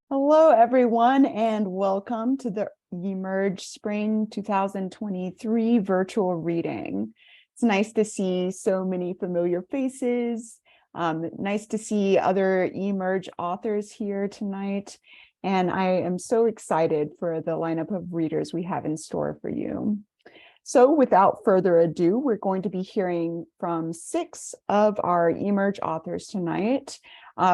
Hello, everyone, and welcome to the eMerge Spring 2023 virtual reading. It's nice to see so many familiar faces. Nice to see other eMerge authors here tonight. And I am so excited for the lineup of readers we have in store for you. So without further ado, we're going to be hearing from 6 of our eMerge authors tonight.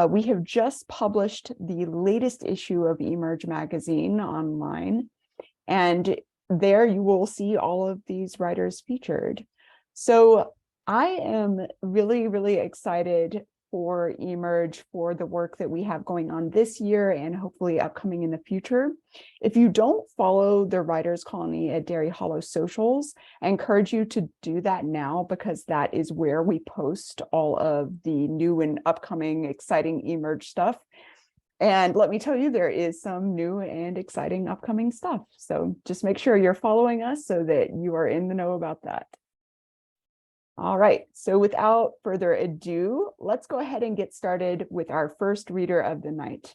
We have just published the latest issue of eMerge magazine online, and there you will see all of these writers featured. So I am really excited for eMerge, for the work that we have going on this year and hopefully upcoming in the future. If you don't follow the Writers Colony at Dairy Hollow socials, I encourage you to do that now, because that is where we post all of the new and upcoming exciting eMerge stuff. And let me tell you, there is some new and exciting upcoming stuff. So just make sure you're following us so that you are in the know about that. All right, so without further ado, let's go ahead and get started with our first reader of the night.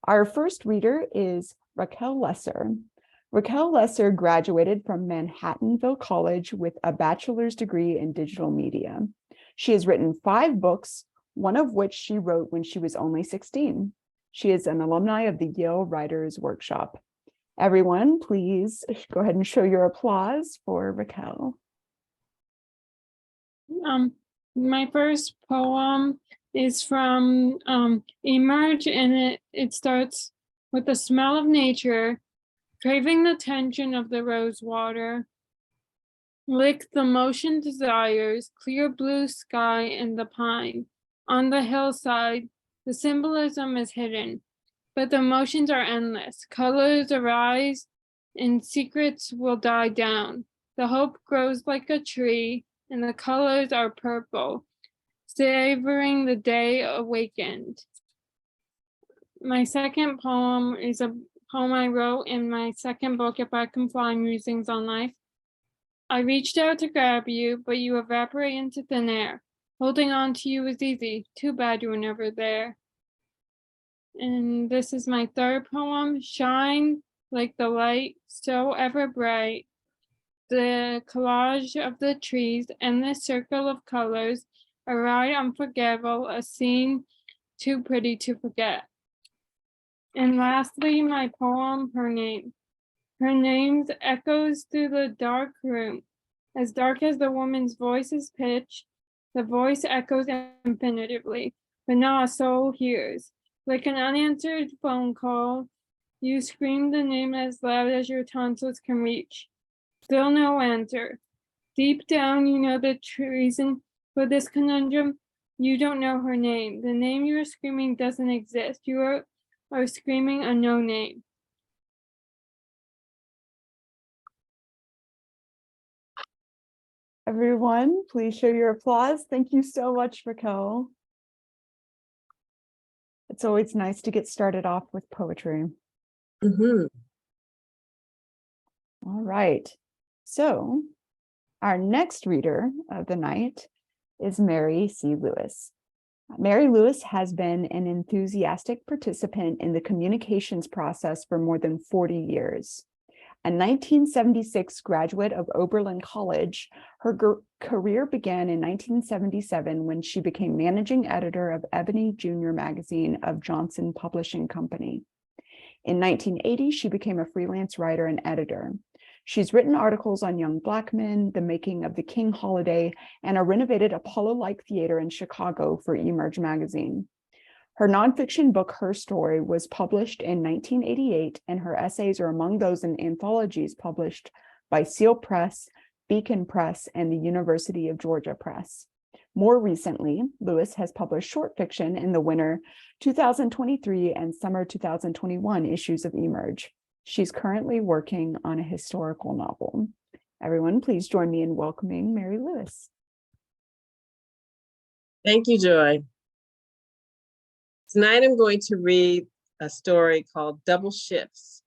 Our first reader is Raquel Lesser. Raquel Lesser graduated from Manhattanville College with a bachelor's degree in digital media. She has written 5 books, one of which she wrote when she was only 16. She is an alumni of the Yale Writers Workshop. Everyone, please go ahead and show your applause for Raquel. My first poem is from eMerge, and it starts with the smell of nature, craving the tension of the rose water, lick the motion desires, clear blue sky and the pine. On the hillside, the symbolism is hidden, but the emotions are endless. Colors arise and secrets will die down. The hope grows like a tree, and the colors are purple, savoring the day awakened. My second poem is a poem I wrote in my second book, If I Can Fly, Musings on Life. I reached out to grab you, but you evaporate into thin air. Holding on to you was easy. Too bad you were never there. And this is my third poem, Shine Like the Light, So Ever Bright. The collage of the trees, endless circle of colors, a ride unforgettable, a scene too pretty to forget. And lastly, my poem, Her Name. Her name's echoes through the dark room. As dark as the woman's voice's pitch, the voice echoes infinitively, but not a soul hears. Like an unanswered phone call, you scream the name as loud as your tonsils can reach. Still no answer. Deep down, you know the reason for this conundrum. You don't know her name. The name you are screaming doesn't exist. You are screaming a no name. Everyone, please show your applause. Thank you so much, Raquel. It's always nice to get started off with poetry. All right. So our next reader of the night is Mary C. Lewis. Mary Lewis has been an enthusiastic participant in the communications process for more than 40 years. A 1976 graduate of Oberlin College, her career began in 1977 when she became managing editor of Ebony Jr magazine of Johnson Publishing Company. In 1980, she became a freelance writer and editor. She's written articles on young Black men, the making of the King holiday, and a renovated Apollo-like theater in Chicago for eMerge magazine. Her nonfiction book, Herstory, was published in 1988, and her essays are among those in anthologies published by Seal Press, Beacon Press, and the University of Georgia Press. More recently, Lewis has published short fiction in the winter 2023 and summer 2021 issues of eMerge. She's currently working on a historical novel. Everyone, please join me in welcoming Mary Lewis. Thank you, Joy. Tonight I'm going to read a story called Double Shifts.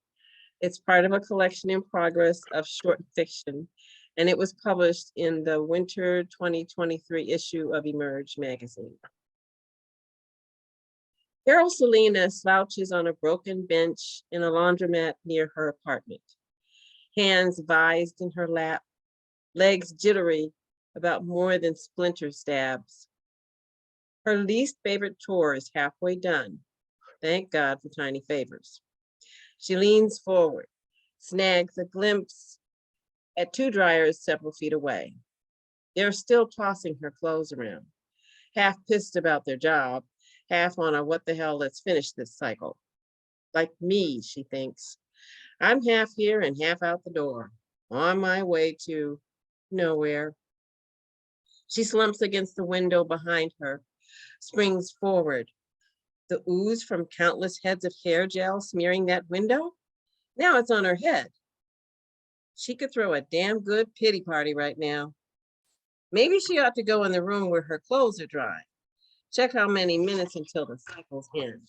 It's part of a collection in progress of short fiction, and it was published in the winter 2023 issue of eMerge magazine. Carol Selena slouches on a broken bench in a laundromat near her apartment, hands vised in her lap, legs jittery about more than splinter stabs. Her least favorite chore is halfway done. Thank God for tiny favors. She leans forward, snags a glimpse at two dryers several feet away. They're still tossing her clothes around, half pissed about their job, half on a what the hell, let's finish this cycle. Like me, she thinks. I'm half here and half out the door, on my way to nowhere. She slumps against the window behind her, springs forward. The ooze from countless heads of hair gel smearing that window? Now it's on her head. She could throw a damn good pity party right now. Maybe she ought to go in the room where her clothes are dry. Check how many minutes until the cycle's end.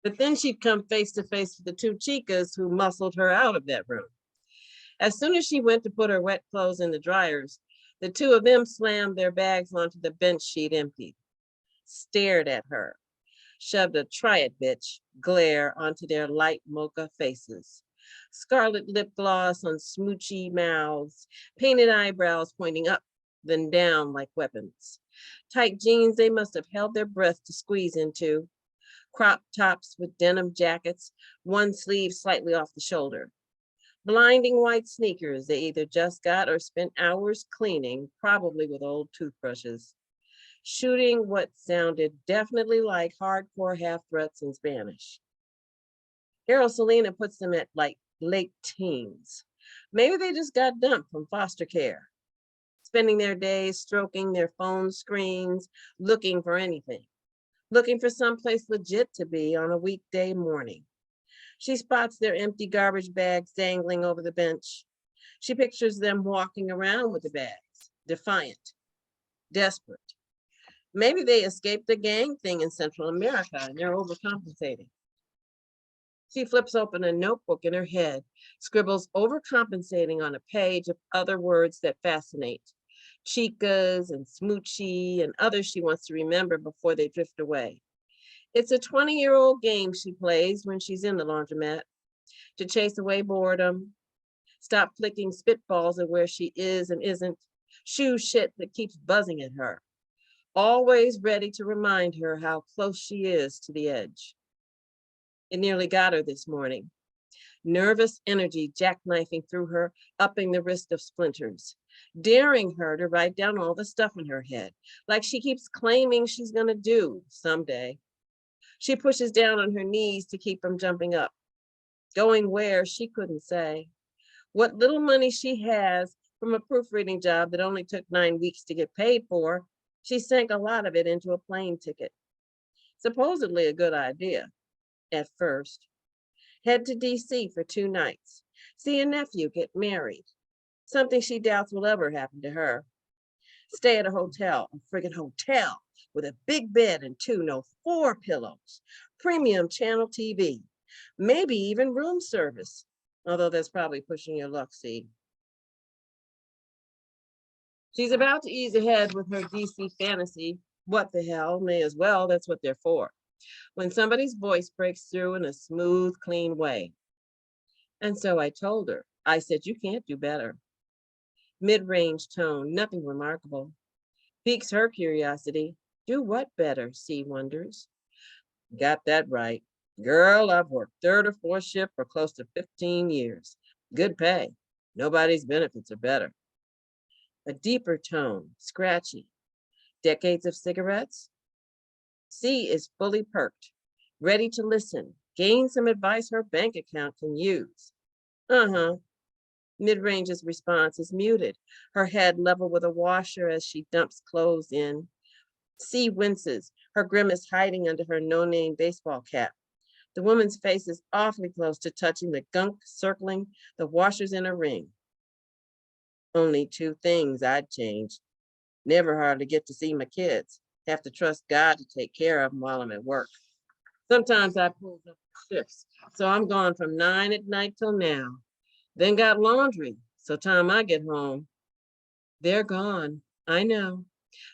But then she'd come face to face with the two chicas who muscled her out of that room. As soon as she went to put her wet clothes in the dryers, the two of them slammed their bags onto the bench she'd emptied, stared at her, shoved a try it bitch glare onto their light mocha faces, scarlet lip gloss on smoochy mouths, painted eyebrows pointing up, then down like weapons. Tight jeans they must have held their breath to squeeze into, crop tops with denim jackets, one sleeve slightly off the shoulder. Blinding white sneakers they either just got or spent hours cleaning, probably with old toothbrushes. Shooting what sounded definitely like hardcore half threats in Spanish. Carol Selena puts them at like late teens. Maybe they just got dumped from foster care, spending their days stroking their phone screens, looking for anything, looking for someplace legit to be on a weekday morning. She spots their empty garbage bags dangling over the bench. She pictures them walking around with the bags, defiant, desperate. Maybe they escaped the gang thing in Central America and they're overcompensating. She flips open a notebook in her head, scribbles overcompensating on a page of other words that fascinate. Chicas and smoochy and others she wants to remember before they drift away. It's a 20-year-old game she plays when she's in the laundromat to chase away boredom, stop flicking spitballs at where she is and isn't, shoo shit that keeps buzzing at her, always ready to remind her how close she is to the edge. It nearly got her this morning. Nervous energy jackknifing through her, upping the risk of splinters, daring her to write down all the stuff in her head, like she keeps claiming she's gonna do someday. She pushes down on her knees to keep from jumping up. Going where, she couldn't say. What little money she has from a proofreading job that only took 9 weeks to get paid for, she sank a lot of it into a plane ticket. Supposedly a good idea, at first. Head to DC for 2 nights. See a nephew get married. Something she doubts will ever happen to her. Stay at a hotel, a friggin' hotel, with a big bed and 4 pillows, premium channel TV, maybe even room service, although that's probably pushing your luck, see. She's about to ease ahead with her DC fantasy. What the hell, may as well, that's what they're for. When somebody's voice breaks through in a smooth, clean way. And so I told her, I said, you can't do better. Mid-range tone, nothing remarkable. Piques her curiosity. Do what better, C wonders. Got that right. Girl, I've worked 3rd or 4th shift for close to 15 years. Good pay. Nobody's benefits are better. A deeper tone, scratchy. Decades of cigarettes? C is fully perked, ready to listen, gain some advice her bank account can use. Mid-range's response is muted, her head level with a washer as she dumps clothes in. C winces, her grimace hiding under her no-name baseball cap. The woman's face is awfully close to touching the gunk circling the washers in a ring. Only 2 things I'd change. Never hardly get to see my kids. Have to trust God to take care of them while I'm at work. Sometimes I pull up shifts, so I'm gone from 9 at night till now. Then got laundry, so time I get home, they're gone. I know.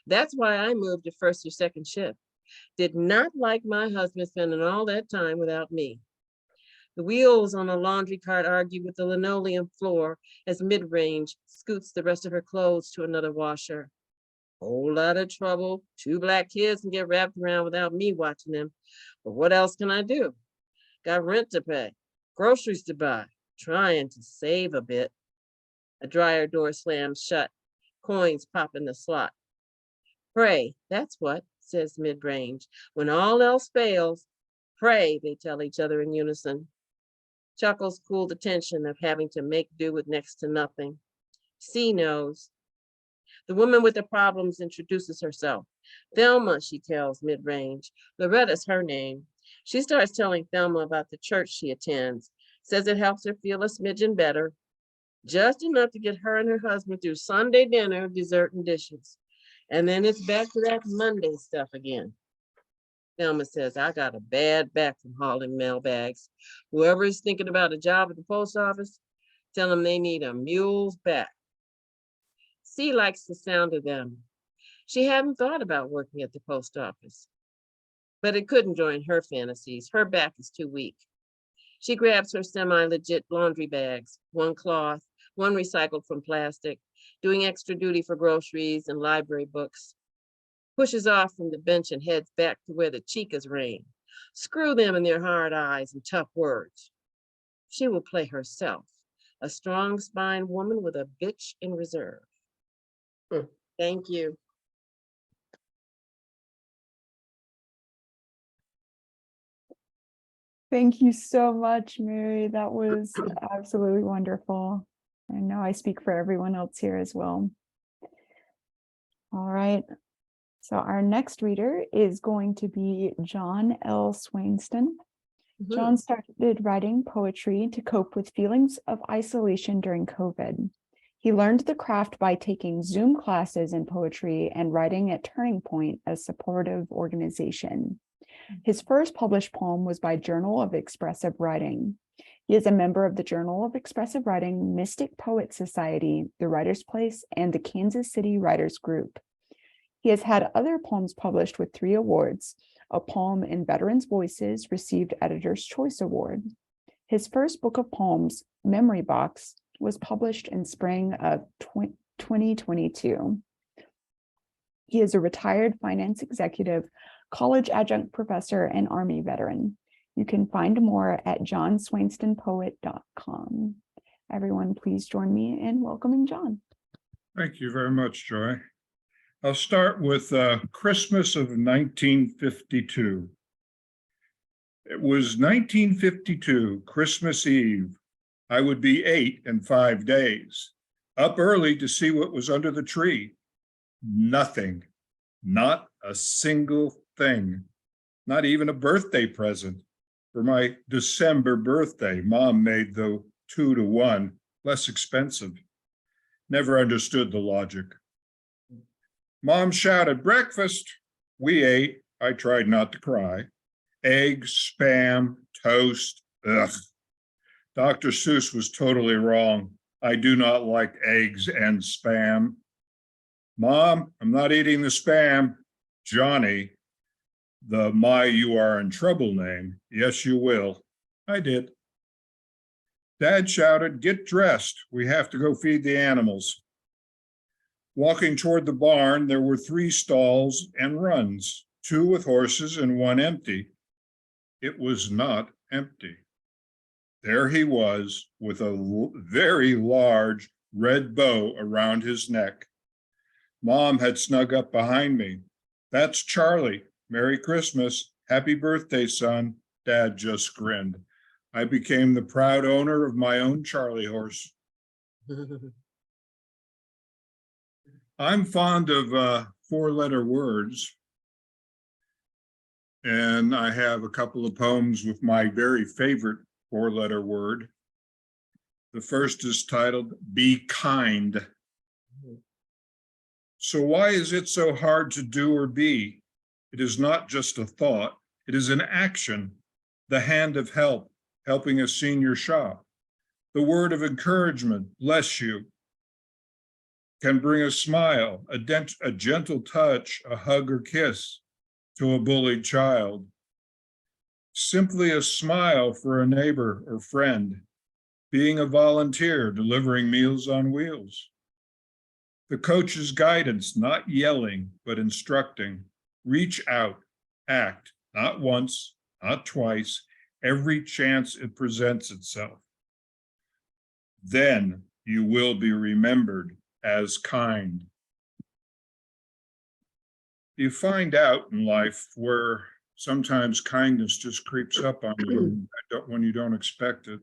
That's why I moved to 1st or 2nd shift. Did not like my husband spending all that time without me. The wheels on a laundry cart argue with the linoleum floor as mid-range scoots the rest of her clothes to another washer. Whole lot of trouble. 2 Black kids can get wrapped around without me watching them. But what else can I do? Got rent to pay, groceries to buy, trying to save a bit. A dryer door slams shut, coins pop in the slot. Pray, that's what, says mid-range. When all else fails, pray, they tell each other in unison. Chuckles cool the tension of having to make do with next to nothing. C knows. The woman with the problems introduces herself. Thelma, she tells mid-range. Loretta's her name. She starts telling Thelma about the church she attends, says it helps her feel a smidgen better, just enough to get her and her husband through Sunday dinner, dessert, and dishes. And then it's back to that Monday stuff again. Thelma says, I got a bad back from hauling mail bags. Whoever is thinking about a job at the post office, tell them they need a mule's back. C likes the sound of them. She hadn't thought about working at the post office, but it couldn't join her fantasies. Her back is too weak. She grabs her semi-legit laundry bags, 1 cloth, 1 recycled from plastic, doing extra duty for groceries and library books, pushes off from the bench and heads back to where the chicas reign. Screw them and their hard eyes and tough words. She will play herself, a strong-spine woman with a bitch in reserve. Thank you. Thank you so much, Mary. That was absolutely wonderful. I know I speak for everyone else here as well. All right. So our next reader is going to be John L. Swainston. John started writing poetry to cope with feelings of isolation during COVID. He learned the craft by taking Zoom classes in poetry and writing at Turning Point, a supportive organization. His first published poem was by Journal of Expressive Writing. He is a member of the Journal of Expressive Writing, Mystic Poet Society, the Writers' Place, and the Kansas City Writers Group. He has had other poems published with 3 awards. A poem in Veterans Voices received Editor's Choice Award. His first book of poems, Memory Box, was published in spring of 2022. He is a retired finance executive, college adjunct professor, and Army veteran. You can find more at johnswainstonpoet.com. Everyone, please join me in welcoming John. Thank you very much, Joy. I'll start with Christmas of 1952. It was 1952, Christmas Eve. I would be 8 in 5 days, up early to see what was under the tree. Nothing, not a single thing, not even a birthday present. For my December birthday, Mom made the 2 to 1 less expensive. Never understood the logic. Mom shouted, breakfast. We ate. I tried not to cry. Eggs, spam, toast, ugh. Dr. Seuss was totally wrong. I do not like eggs and spam. Mom, I'm not eating the spam. Johnny, the my you are in trouble name. Yes, you will. I did. Dad shouted, get dressed. We have to go feed the animals. Walking toward the barn, there were 3 stalls and runs, 2 with horses and 1 empty. It was not empty. There he was with a very large red bow around his neck. Mom had snuck up behind me. That's Charlie. Merry Christmas. Happy birthday, son. Dad just grinned. I became the proud owner of my own Charlie horse. I'm fond of 4-letter words. And I have a couple of poems with my very favorite 4-letter word. The first is titled, Be Kind. So why is it so hard to do or be? It is not just a thought, it is an action, the hand of help, helping a senior shop. The word of encouragement, bless you, can bring a smile, a gentle touch, a hug or kiss. to a bullied child. Simply a smile for a neighbor or friend, being a volunteer delivering Meals on Wheels. The coach's guidance, not yelling, but instructing. Reach out, act, not once, not twice, every chance it presents itself. Then you will be remembered as kind. You find out in life where sometimes kindness just creeps up on you when you don't expect it.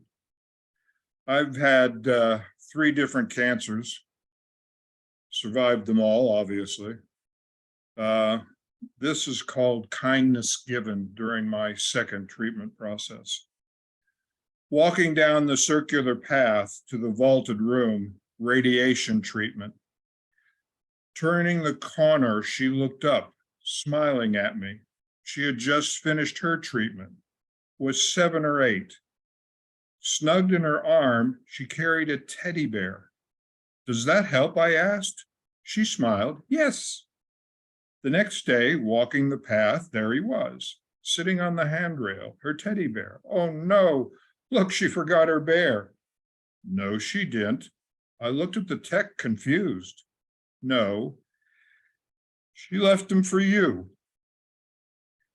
I've had 3 different cancers, survived them all, obviously. This is called kindness given during my second treatment process. Walking down the circular path to the vaulted room, radiation treatment. Turning the corner, she looked up, smiling at me. She had just finished her treatment, was 7 or 8. Snugged in her arm, she carried a teddy bear. Does that help? I asked. She smiled, yes. The next day, walking the path, there he was, sitting on the handrail, her teddy bear. Oh no, look, she forgot her bear. No, she didn't. I looked at the tech confused. No, she left him for you.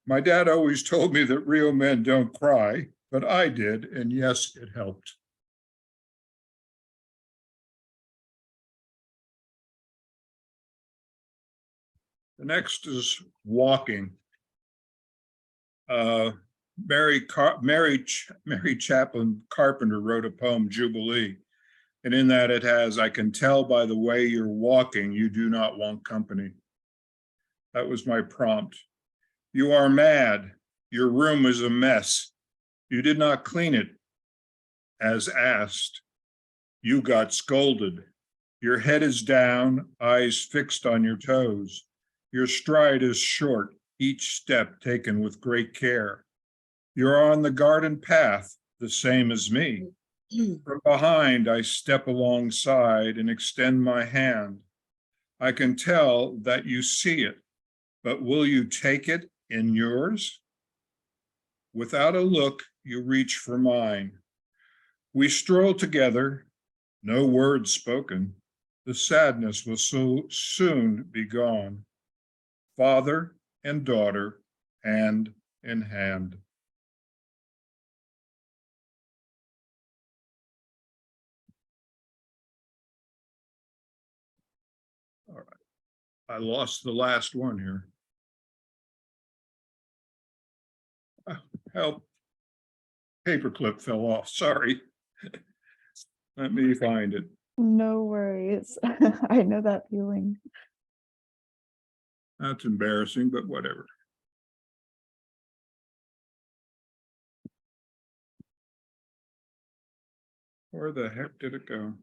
My dad always told me that real men don't cry, but I did, and yes, it helped. The next is walking. Mary Chaplin Carpenter wrote a poem, Jubilee, and in that it has, I can tell by the way you're walking, you do not want company. That was my prompt. You are mad. Your room is a mess. You did not clean it as asked. You got scolded. Your head is down, eyes fixed on your toes. Your stride is short, each step taken with great care. You're on the garden path, the same as me. From behind, I step alongside and extend my hand. I can tell that you see it, but will you take it in yours? Without a look, you reach for mine. We stroll together, no words spoken. The sadness will so soon be gone. Father and daughter, hand in hand. All right, I lost the last one here. Help. Paperclip fell off, sorry. Let me find it. No worries. I know that feeling. That's embarrassing, but whatever. Where the heck did it go?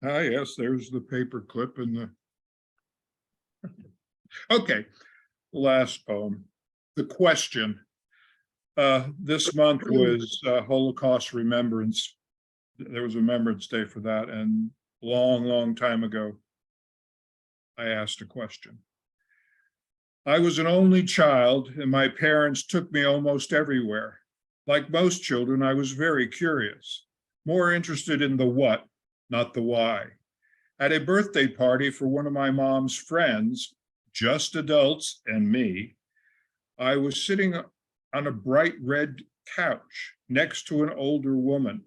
Yes, there's the paper clip and the. Okay, last poem. The Question. This month was Holocaust Remembrance. There was a Remembrance Day for that, and long time ago, I asked a question. I was an only child, and my parents took me almost everywhere. Like most children, I was very curious, more interested in the what, not the why. At a birthday party for one of my mom's friends, just adults and me, I was sitting on a bright red couch next to an older woman.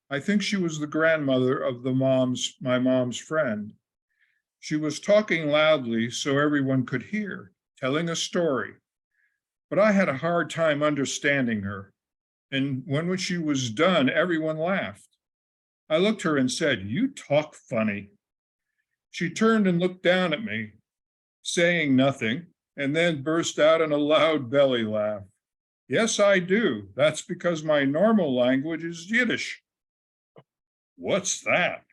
I think she was the grandmother of my mom's friend. She was talking loudly so everyone could hear, telling a story, but I had a hard time understanding her. And when she was done, everyone laughed. I looked at her and said, "You talk funny." She turned and looked down at me, saying nothing, and then burst out in a loud belly laugh. Yes, I do. That's because my normal language is Yiddish. What's that?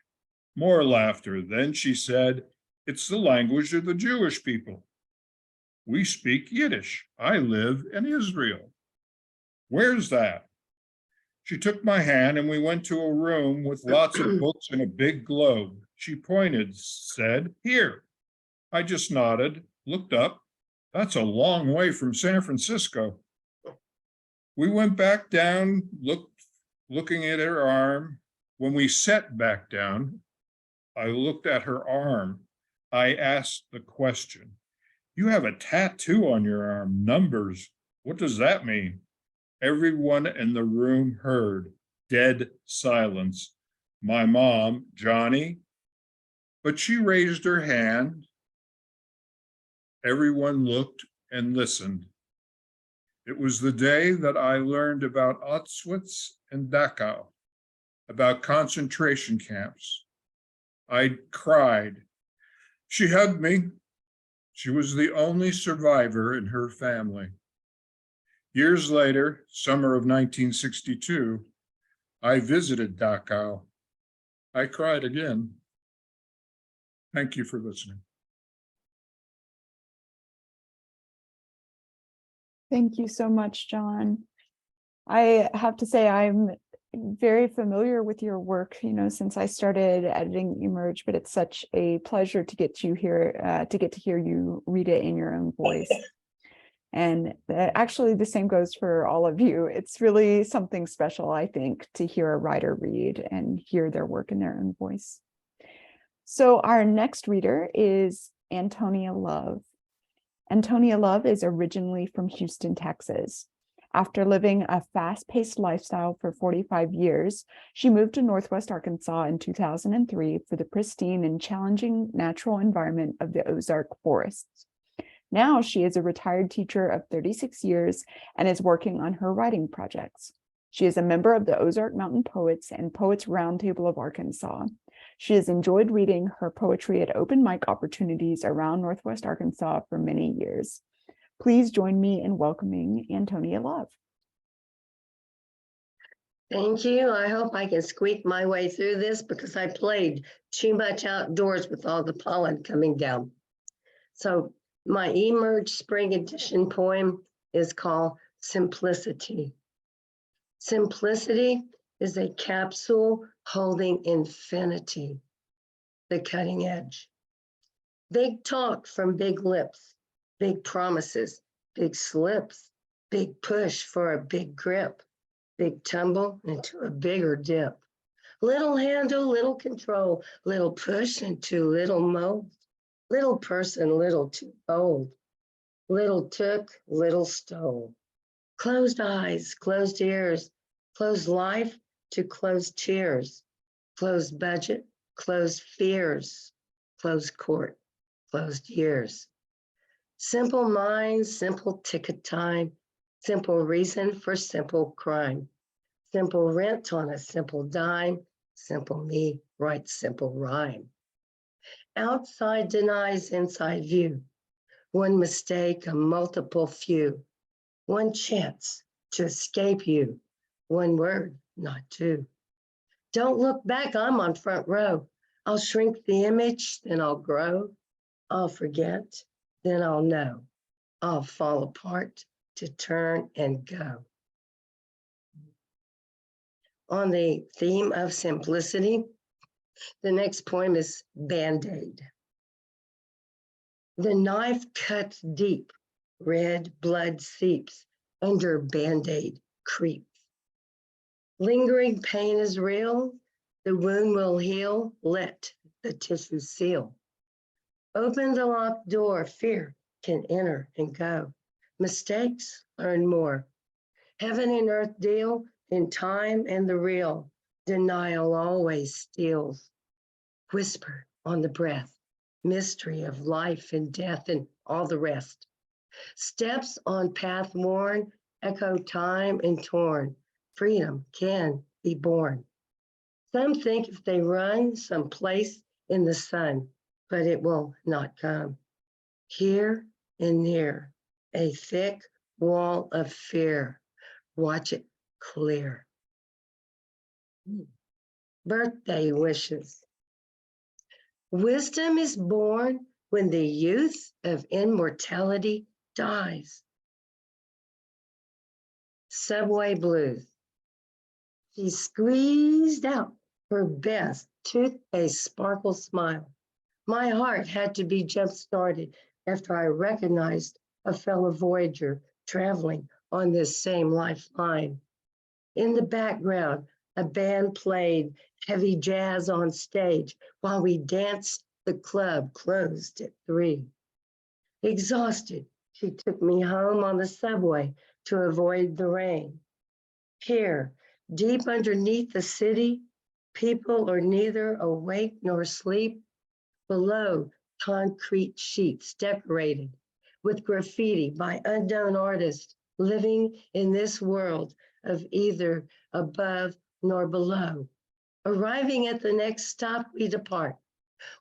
More laughter. Then she said, it's the language of the Jewish people. We speak Yiddish. I live in Israel. Where's that? She took my hand and we went to a room with lots of books and a big globe. She pointed, said, here, I just nodded, looked up. That's a long way from San Francisco. We went back down, looking at her arm. When we sat back down, I looked at her arm. I asked the question, "You have a tattoo on your arm, numbers. What does that mean?" Everyone in the room heard, dead silence. My mom, Johnny, but she raised her hand. Everyone looked and listened. It was the day that I learned about Auschwitz and Dachau, about concentration camps. I cried. She hugged me. She was the only survivor in her family. Years later, summer of 1962, I visited Dachau. I cried again. Thank you for listening. Thank you so much, John. I have to say I'm very familiar with your work, since I started editing eMerge, but it's such a pleasure to get you here, to get to hear you read it in your own voice. And actually the same goes for all of you. It's really something special, I think, to hear a writer read and hear their work in their own voice. So our next reader is Antonia Love. Antonia Love is originally from Houston, Texas. After living a fast-paced lifestyle for 45 years, she moved to Northwest Arkansas in 2003 for the pristine and challenging natural environment of the Ozark forests. Now she is a retired teacher of 36 years and is working on her writing projects. She is a member of the Ozark Mountain Poets and Poets Roundtable of Arkansas. She has enjoyed reading her poetry at open mic opportunities around Northwest Arkansas for many years. Please join me in welcoming Antonia Love. Thank you. I hope I can squeak my way through this because I played too much outdoors with all the pollen coming down. So my eMerge Spring Edition poem is called Simplicity. Simplicity is a capsule holding infinity, the cutting edge. Big talk from big lips, big promises, big slips, big push for a big grip, big tumble into a bigger dip. Little handle, little control, little push into little mold, little person, little too bold, little took, little stole. Closed eyes, closed ears, closed life to closed tears, closed budget, closed fears, closed court, closed years. Simple minds, simple ticket time, simple reason for simple crime, simple rent on a simple dime, simple me writes simple rhyme. Outside denies inside view, one mistake, a multiple few, one chance to escape you, one word, not two. Don't look back, I'm on front row. I'll shrink the image, then I'll grow. I'll forget, then I'll know. I'll fall apart to turn and go. On the theme of simplicity, the next poem is Band-Aid. The knife cuts deep, red blood seeps, under Band-Aid creeps. Lingering pain is real, the wound will heal, let the tissue seal. Open the locked door, fear can enter and go. Mistakes, learn more. Heaven and earth deal in time and the real. Denial always steals. Whisper on the breath, mystery of life and death and all the rest. Steps on path worn, echo time and torn. Freedom can be born. Some think if they run someplace in the sun, but it will not come. Here and near, a thick wall of fear. Watch it clear. Birthday wishes. Wisdom is born when the youth of immortality dies. Subway blues. She squeezed out her best toothpaste sparkle smile. My heart had to be jump-started after I recognized a fellow voyager traveling on this same lifeline. In the background, a band played heavy jazz on stage while we danced. The club closed at 3. Exhausted, she took me home on the subway to avoid the rain. Here, deep underneath the city, people are neither awake nor asleep. Below, concrete sheets decorated with graffiti by unknown artists living in this world of either above nor below. Arriving at the next stop, we depart,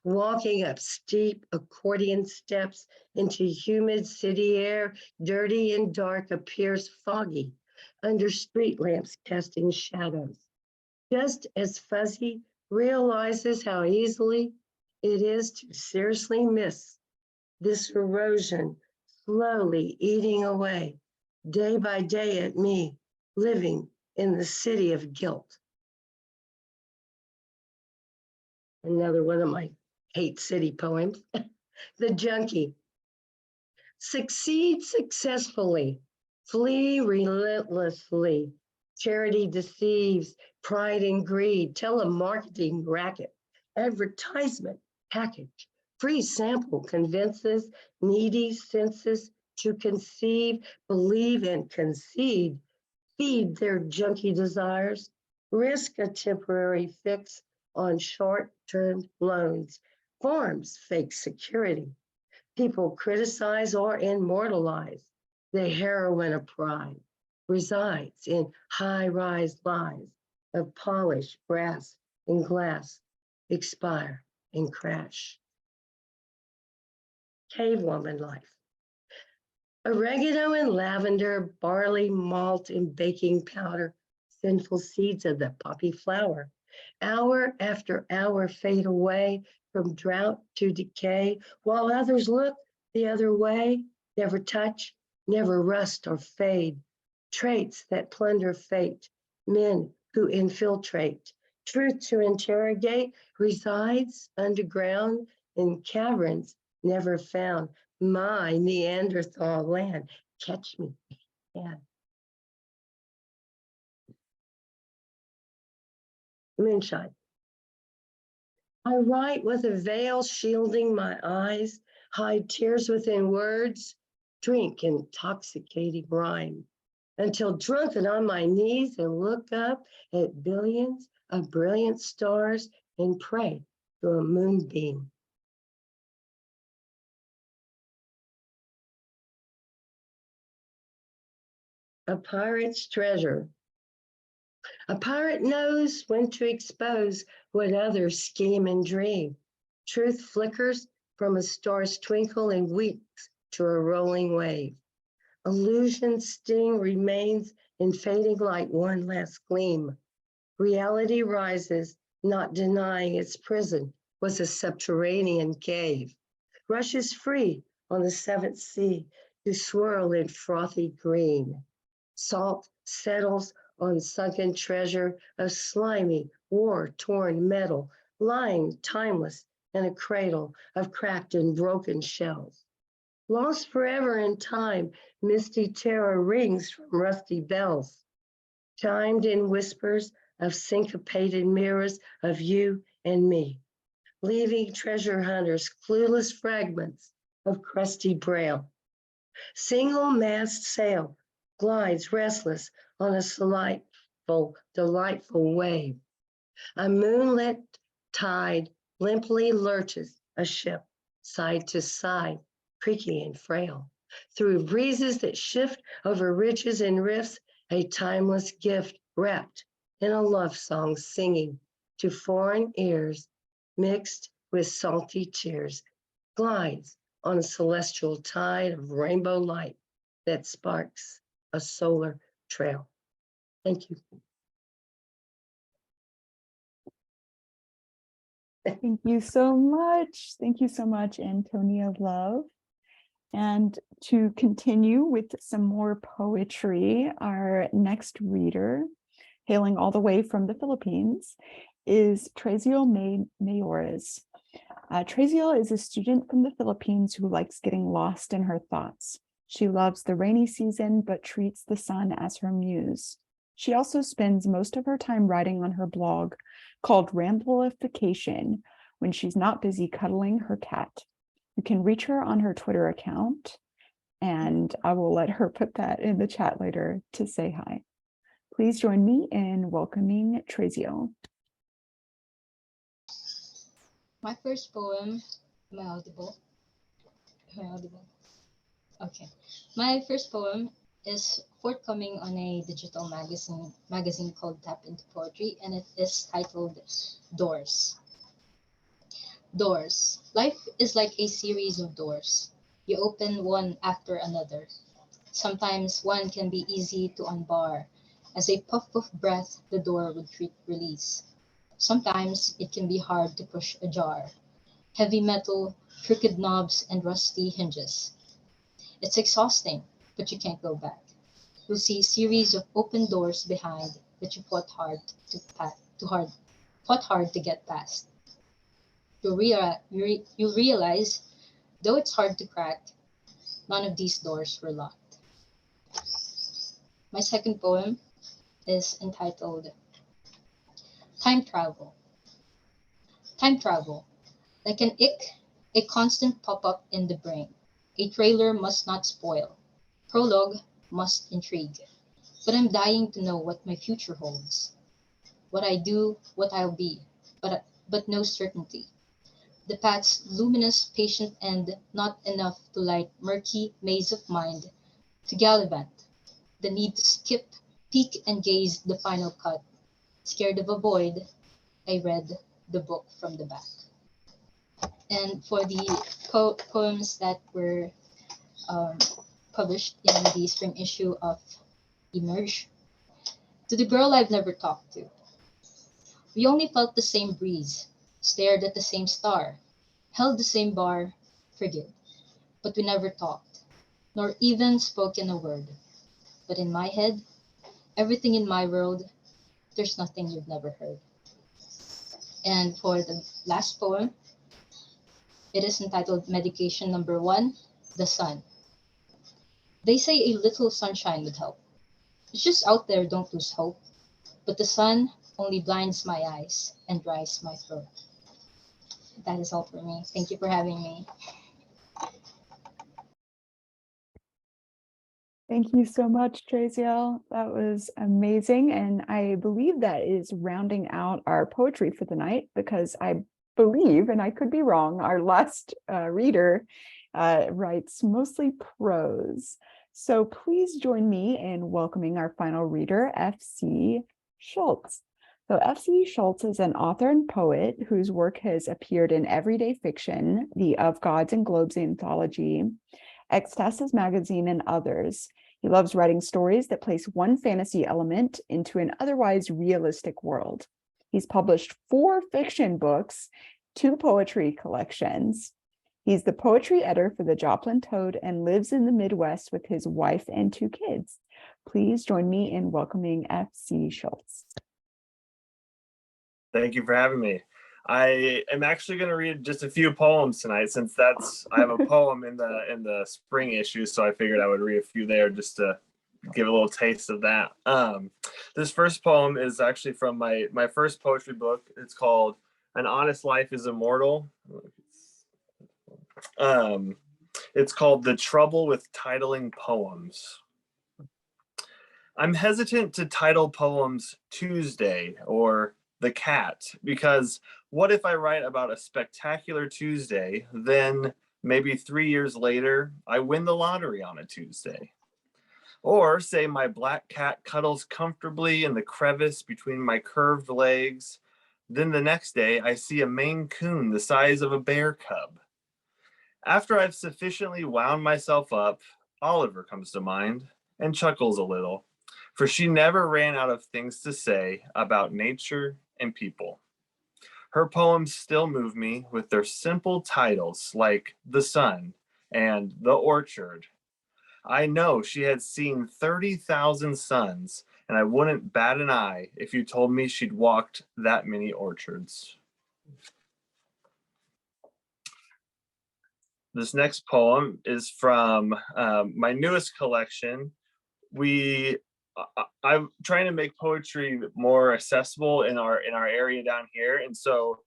walking up steep accordion steps into humid city air. Dirty and dark appears foggy under street lamps casting shadows. Just as Fuzzy realizes how easily it is to seriously miss this erosion, slowly eating away day by day at me, living in the city of guilt. Another one of my hate city poems. The junkie. Succeed successfully, flee relentlessly. Charity deceives, pride and greed, telemarketing racket, advertisement package, free sample convinces needy senses to conceive, believe, and concede, feed their junkie desires, risk a temporary fix on short-term loans, farms fake security. People criticize or immortalize. The heroine of pride resides in high-rise lies of polished brass and glass, expire and crash. Cave woman life. Oregano and lavender, barley, malt, and baking powder, sinful seeds of the poppy flower. Hour after hour fade away from drought to decay, while others look the other way, never touch, never rust or fade. Traits that plunder fate, men who infiltrate. Truth to interrogate resides underground in caverns never found. My Neanderthal land, catch me. Yeah. Moonshine. I write with a veil shielding my eyes, hide tears within words, drink intoxicating rhyme, until drunken on my knees and look up at billions of brilliant stars and pray to a moonbeam. A pirate's treasure. A pirate knows when to expose what others scheme and dream. Truth flickers from a star's twinkle and weeps to a rolling wave. Illusion's sting remains in fading light one last gleam. Reality rises, not denying its prison was a subterranean cave. Rushes free on the seventh sea to swirl in frothy green. Salt settles on sunken treasure of slimy, war-torn metal, lying timeless in a cradle of cracked and broken shells. Lost forever in time, misty terror rings from rusty bells, chimed in whispers of syncopated mirrors of you and me, leaving treasure hunters clueless fragments of crusty braille. Single-mast sail glides restless on a delightful wave. A moonlit tide limply lurches a ship side to side, creaky and frail. Through breezes that shift over ridges and rifts, a timeless gift wrapped in a love song singing to foreign ears, mixed with salty tears, glides on a celestial tide of rainbow light that sparks a solar trail. Thank you. Thank you so much. Thank you so much, Antonia Love. And to continue with some more poetry, our next reader, hailing all the way from the Philippines, is Trezio Mayores. Traziel is a student from the Philippines who likes getting lost in her thoughts. She loves the rainy season, but treats the sun as her muse. She also spends most of her time writing on her blog called Ramblification when she's not busy cuddling her cat. You can reach her on her Twitter account, and I will let her put that in the chat later to say hi. Please join me in welcoming Traziel. My first poem, am I audible? Am I audible? Okay. My first poem is forthcoming on a digital magazine called Tap into Poetry, and it is titled Doors. Doors. Life is like a series of doors. You open one after another. Sometimes one can be easy to unbar. As a puff of breath, the door would release. Sometimes it can be hard to push ajar. Heavy metal, crooked knobs, and rusty hinges. It's exhausting, but you can't go back. You'll see a series of open doors behind that you fought hard to get past. You realize, though it's hard to crack, none of these doors were locked. My second poem is entitled Time Travel. Time travel, like an ick, a constant pop-up in the brain. A trailer must not spoil. Prologue must intrigue. But I'm dying to know what my future holds. What I do, what I'll be, but no certainty. The path's luminous, patient end, not enough to light murky maze of mind. To gallivant, the need to skip, peek and gaze the final cut. Scared of a void, I read the book from the back. And for the poems that were published in the spring issue of eMerge, to the girl I've never talked to. We only felt the same breeze, stared at the same star, held the same bar, forget. But we never talked, nor even spoken a word. But in my head, everything in my world, there's nothing you've never heard. And for the last poem, it is entitled Medication Number 1, The Sun. They say a little sunshine would help. It's just out there, don't lose hope. But the sun only blinds my eyes and dries my throat. That is all for me. Thank you for having me. Thank you so much, Traziel. That was amazing. And I believe that is rounding out our poetry for the night, because I believe, and I could be wrong, our last reader writes mostly prose. So please join me in welcoming our final reader, F.C. Schultz. So F.C. Schultz is an author and poet whose work has appeared in Everyday Fiction, the Of Gods and Globes anthology, Ecstasis magazine, and others. He loves writing stories that place one fantasy element into an otherwise realistic world. He's published 4 fiction books, 2 poetry collections. He's the poetry editor for the Joplin Toad and lives in the Midwest with his wife and 2 kids. Please join me in welcoming F.C. Schultz. Thank you for having me. I am actually going to read just a few poems tonight, since I have a poem in the spring issue, so I figured I would read a few there just to give a little taste of that. This first poem is actually from my first poetry book. It's called An Honest Life is Immortal. It's called The Trouble with Titling Poems. I'm hesitant to title poems Tuesday or The Cat, because what if I write about a spectacular Tuesday, then maybe 3 years later, I win the lottery on a Tuesday? Or say my black cat cuddles comfortably in the crevice between my curved legs, then the next day I see a Maine Coon the size of a bear cub. After I've sufficiently wound myself up, Oliver comes to mind and chuckles a little, for she never ran out of things to say about nature and people. Her poems still move me with their simple titles like The Sun and The Orchard. I know she had seen 30,000 suns, and I wouldn't bat an eye if you told me she'd walked that many orchards. This next poem is from my newest collection. I'm trying to make poetry more accessible in our area down here, and so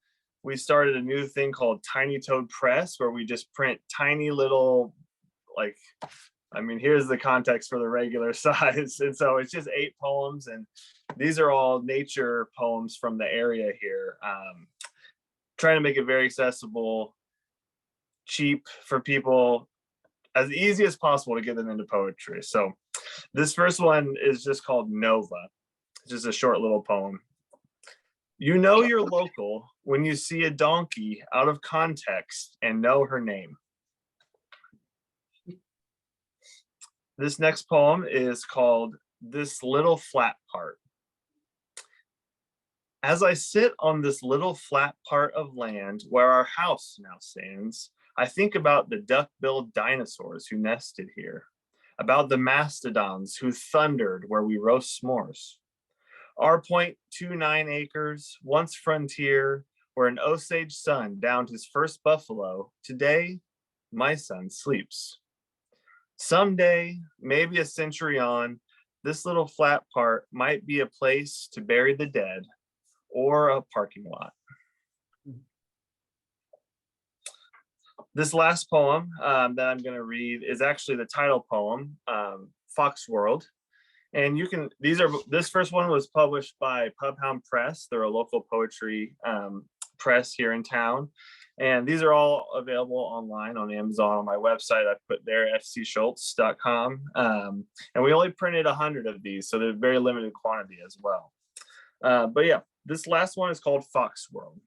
we started a new thing called Tiny Toad Press, where we just print tiny little, like, I mean, here's the context for the regular size, and so it's just 8 poems, and these are all nature poems from the area here. Trying to make it very accessible, cheap for people, as easy as possible to get them into poetry. So this first one is just called Nova. It's just a short little poem. You know you're local when you see a donkey out of context and know her name. This next poem is called This Little Flat Part. As I sit on this little flat part of land where our house now stands, I think about the duck-billed dinosaurs who nested here, about the mastodons who thundered where we roast s'mores. Our 0.29 acres, once frontier, where an Osage son downed his first buffalo, today, my son sleeps. Someday, maybe a century on, this little flat part might be a place to bury the dead, or a parking lot. This last poem that I'm going to read is actually the title poem, Fox World. And you can, this first one was published by Pubhound Press. They're a local poetry press here in town. And these are all available online on Amazon. On my website, I put there, fcschultz.com. And we only printed 100 of these, so they're very limited quantity as well. But yeah, this last one is called Fox World.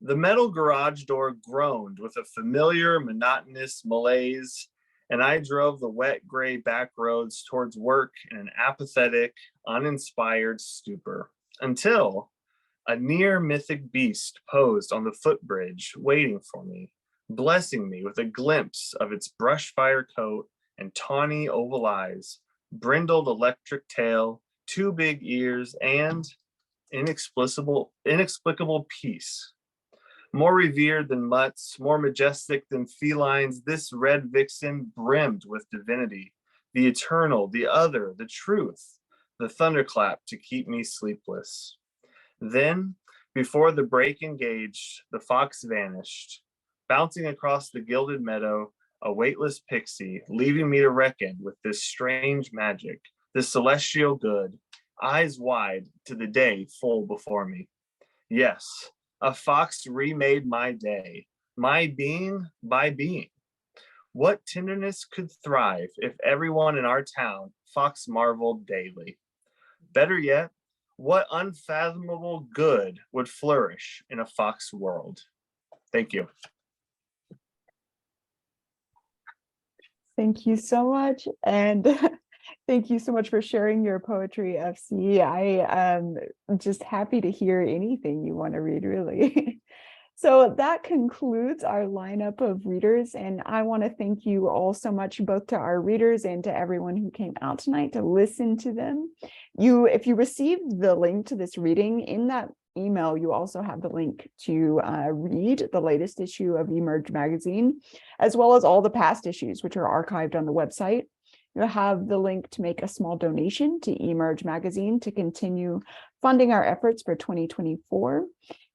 The metal garage door groaned with a familiar, monotonous malaise, and I drove the wet gray back roads towards work in an apathetic, uninspired stupor, until a near mythic beast posed on the footbridge waiting for me, blessing me with a glimpse of its brush fire coat and tawny oval eyes, brindled electric tail, 2 big ears, and inexplicable peace. More revered than mutts, more majestic than felines, this red vixen brimmed with divinity, the eternal, the other, the truth, the thunderclap to keep me sleepless. Then, before the break engaged, the fox vanished, bouncing across the gilded meadow, a weightless pixie, leaving me to reckon with this strange magic, this celestial good, eyes wide to the day full before me. Yes, a fox remade my day, my being by being. What tenderness could thrive if everyone in our town fox marveled daily? Better yet, what unfathomable good would flourish in a fox world? Thank you. Thank you so much. And thank you so much for sharing your poetry, FC. I am just happy to hear anything you want to read, really. So that concludes our lineup of readers. And I want to thank you all so much, both to our readers and to everyone who came out tonight to listen to them. If you received the link to this reading in that email, you also have the link to read the latest issue of eMerge magazine, as well as all the past issues, which are archived on the website. You'll have the link to make a small donation to eMerge magazine to continue funding our efforts for 2024.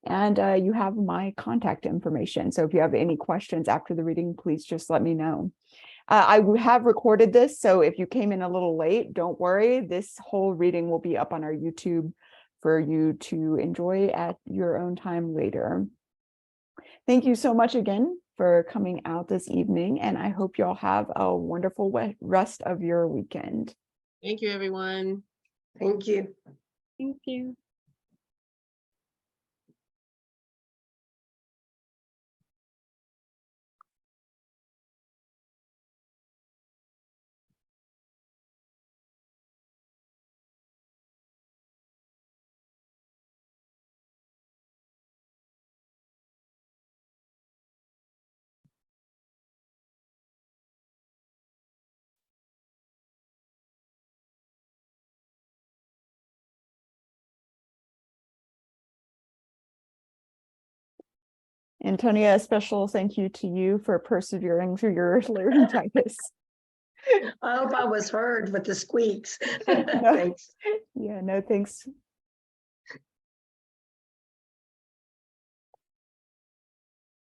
And you have my contact information. So if you have any questions after the reading, please just let me know. I have recorded this, so if you came in a little late, don't worry. This whole reading will be up on our YouTube for you to enjoy at your own time later. Thank you so much again for coming out this evening, and I hope you all have a wonderful rest of your weekend. Thank you, everyone. Thank you. Thank you. Antonia, a special thank you to you for persevering through your laryngitis. I hope I was heard with the squeaks. Thanks. Yeah, no, thanks